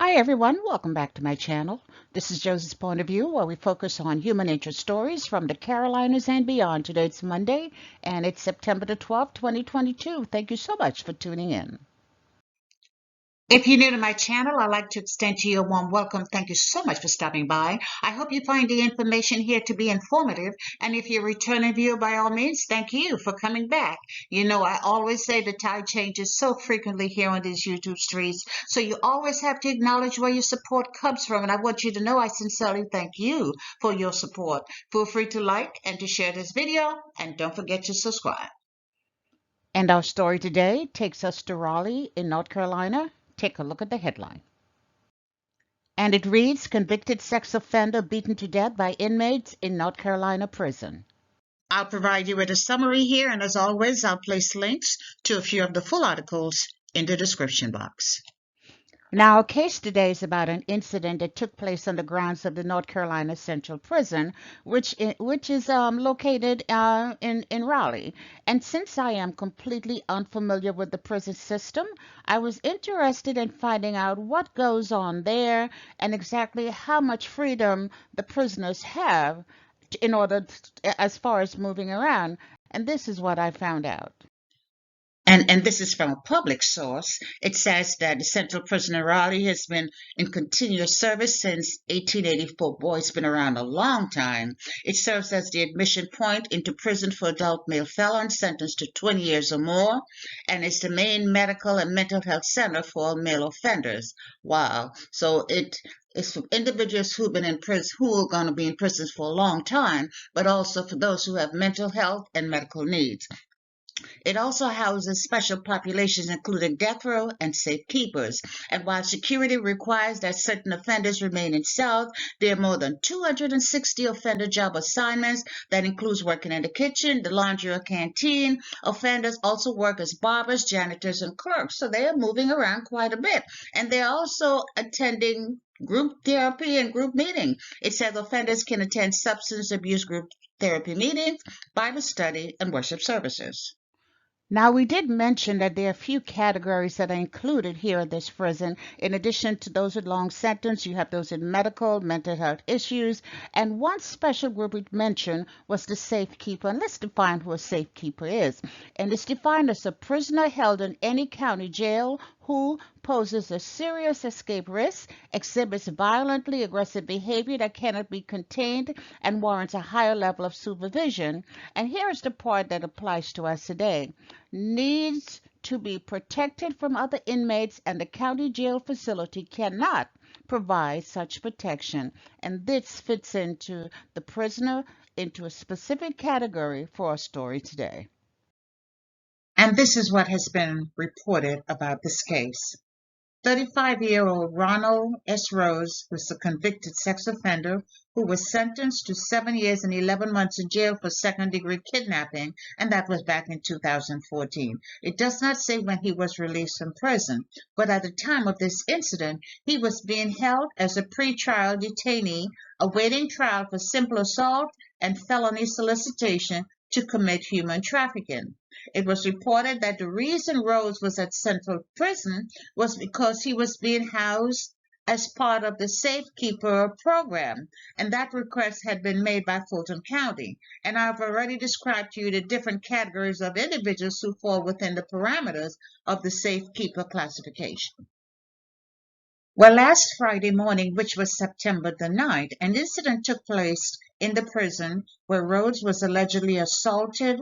Hi everyone, welcome back to my channel. This is Josie's Point of View, where we focus on human interest stories from the Carolinas and beyond. Today it's Monday and it's September the 12th, 2022. Thank you so much for tuning in. If you're new to my channel, I'd like to extend to you a warm welcome. Thank you so much for stopping by. I hope you find the information here to be informative. And if you're a returning viewer, by all means, thank you for coming back. You know, I always say the tide changes so frequently here on these YouTube streets. So you always have to acknowledge where your support comes from. And I want you to know I sincerely thank you for your support. Feel free to like and to share this video. And don't forget to subscribe. And our story today takes us to Raleigh in North Carolina. Take a look at the headline. And it reads, Convicted sex offender beaten to death by inmates in North Carolina prison. I'll provide you with a summary here, and as always, I'll place links to a few of the full articles in the description box. Now, our case today is about an incident that took place on the grounds of the North Carolina Central Prison, which is located in Raleigh. And since I am completely unfamiliar with the prison system, I was interested in finding out what goes on there and exactly how much freedom the prisoners have in order as far as moving around. And this is what I found out. And this is from a public source. It says that the Central Prison in Raleigh has been in continuous service since 1884. Boy, it's been around a long time. It serves as the admission point into prison for adult male felons sentenced to 20 years or more, and it's the main medical and mental health center for all male offenders. Wow. So it's for individuals who've been in prison, who are going to be in prison for a long time, but also for those who have mental health and medical needs. It also houses special populations including death row and safekeepers. And while security requires that certain offenders remain in cells, there are more than 260 offender job assignments that includes working in the kitchen, the laundry or canteen. Offenders also work as barbers, janitors, and clerks. So they are moving around quite a bit. And they're also attending group therapy and group meeting. It says offenders can attend substance abuse group therapy meetings, Bible study, and worship services. Now, we did mention that there are a few categories that are included here in this prison. In addition to those with long sentence, you have those in medical, mental health issues, and one special group we mentioned was the safekeeper. And let's define who a safekeeper is. And it's defined as a prisoner held in any county jail who poses a serious escape risk, exhibits violently aggressive behavior that cannot be contained, and warrants a higher level of supervision. And here is the part that applies to us today. Needs to be protected from other inmates, and the county jail facility cannot provide such protection. And this fits into the prisoner into a specific category for our story today. And this is what has been reported about this case. 35-year-old Ronald S. Rose was a convicted sex offender who was sentenced to 7 years and 11 months in jail for second-degree kidnapping, and that was back in 2014. It does not say when he was released from prison, but at the time of this incident, he was being held as a pretrial detainee awaiting trial for simple assault and felony solicitation to commit human trafficking. It was reported that the reason Rose was at Central Prison was because he was being housed as part of the Safekeeper program, and that request had been made by Fulton County. And I've already described to you the different categories of individuals who fall within the parameters of the Safekeeper classification. Well, last Friday morning, which was September the 9th, an incident took place in the prison where Rhodes was allegedly assaulted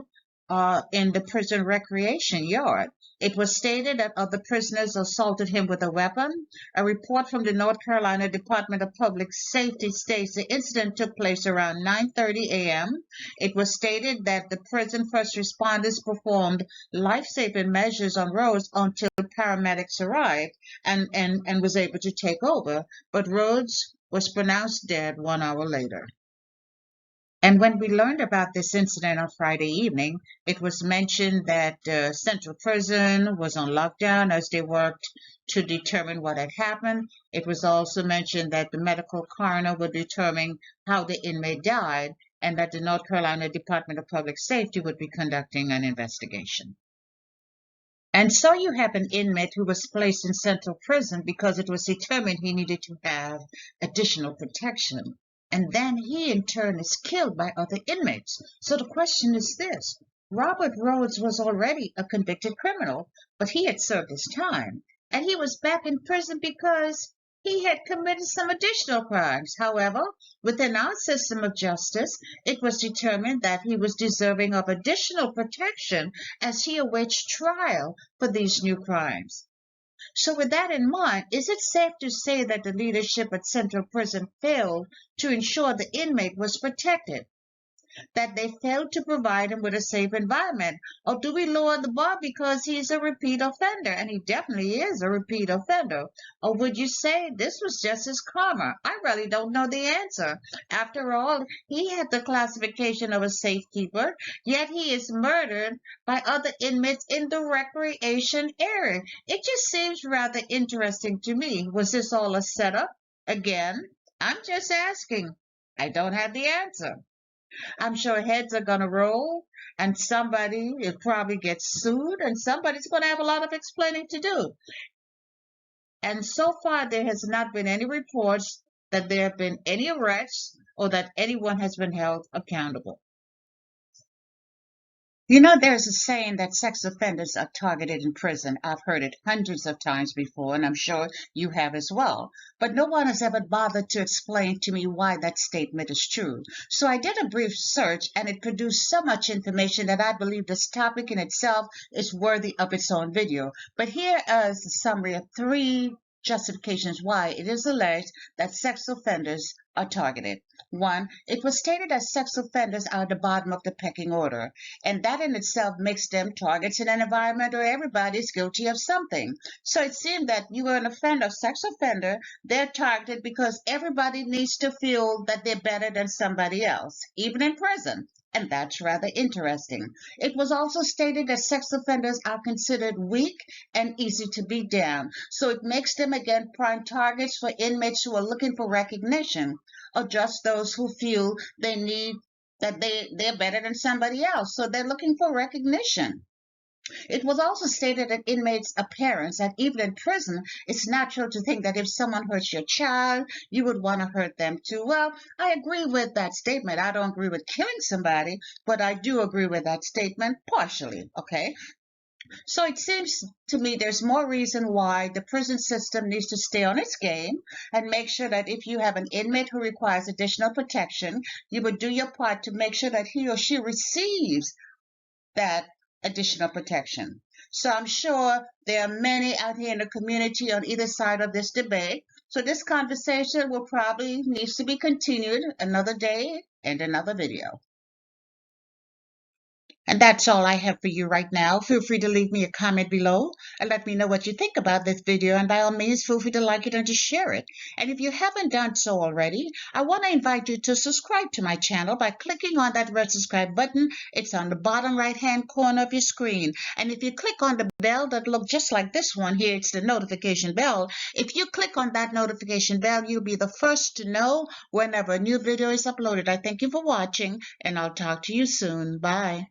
in the prison recreation yard. It was stated that other prisoners assaulted him with a weapon. A report from the North Carolina Department of Public Safety states the incident took place around 9:30 a.m. It was stated that the prison first responders performed life-saving measures on Rhodes until paramedics arrived and was able to take over, but Rhodes was pronounced dead 1 hour later. And when we learned about this incident on Friday evening, it was mentioned that Central Prison was on lockdown as they worked to determine what had happened. It was also mentioned that the medical coroner would determine how the inmate died, and that the North Carolina Department of Public Safety would be conducting an investigation. And so you have an inmate who was placed in central prison because it was determined he needed to have additional protection. And then he in turn is killed by other inmates. So the question is this: Robert Rhodes was already a convicted criminal, but he had served his time. And he was back in prison because he had committed some additional crimes. However, within our system of justice, it was determined that he was deserving of additional protection as he awaits trial for these new crimes. So with that in mind, is it safe to say that the leadership at Central Prison failed to ensure the inmate was protected? That they failed to provide him with a safe environment? Or do we lower the bar because he's a repeat offender? And he definitely is a repeat offender. Or would you say this was just his karma? I really don't know the answer. After all, he had the classification of a safekeeper, yet he is murdered by other inmates in the recreation area. It just seems rather interesting to me. Was this all a setup? Again, I'm just asking. I don't have the answer. I'm sure heads are going to roll, and somebody will probably get sued, and somebody's going to have a lot of explaining to do. And so far, there has not been any reports that there have been any arrests or that anyone has been held accountable. You know, there's a saying that sex offenders are targeted in prison. I've heard it hundreds of times before, and I'm sure you have as well. But no one has ever bothered to explain to me why that statement is true. So I did a brief search, and it produced so much information that I believe this topic in itself is worthy of its own video. But here is a summary of 3 justifications why it is alleged that sex offenders are targeted. 1, it was stated that sex offenders are at the bottom of the pecking order, and that in itself makes them targets in an environment where everybody is guilty of something. So it seemed that you were an offender, sex offender, they're targeted because everybody needs to feel that they're better than somebody else, even in prison. And that's rather interesting. It was also stated that sex offenders are considered weak and easy to beat down. So it makes them again prime targets for inmates who are looking for recognition, or just those who feel they need that they're better than somebody else. So they're looking for recognition. It was also stated that inmates' appearance, that even in prison, it's natural to think that if someone hurts your child, you would want to hurt them too. Well, I agree with that statement. I don't agree with killing somebody, but I do agree with that statement partially, okay? So it seems to me there's more reason why the prison system needs to stay on its game and make sure that if you have an inmate who requires additional protection, you would do your part to make sure that he or she receives that additional protection. So I'm sure there are many out here in the community on either side of this debate. So this conversation will probably needs to be continued another day and another video. And that's all I have for you right now. Feel free to leave me a comment below and let me know what you think about this video. And by all means, feel free to like it and to share it. And if you haven't done so already, I want to invite you to subscribe to my channel by clicking on that red subscribe button. It's on the bottom right-hand corner of your screen. And if you click on the bell that looks just like this one here, it's the notification bell. If you click on that notification bell, you'll be the first to know whenever a new video is uploaded. I thank you for watching, and I'll talk to you soon. Bye.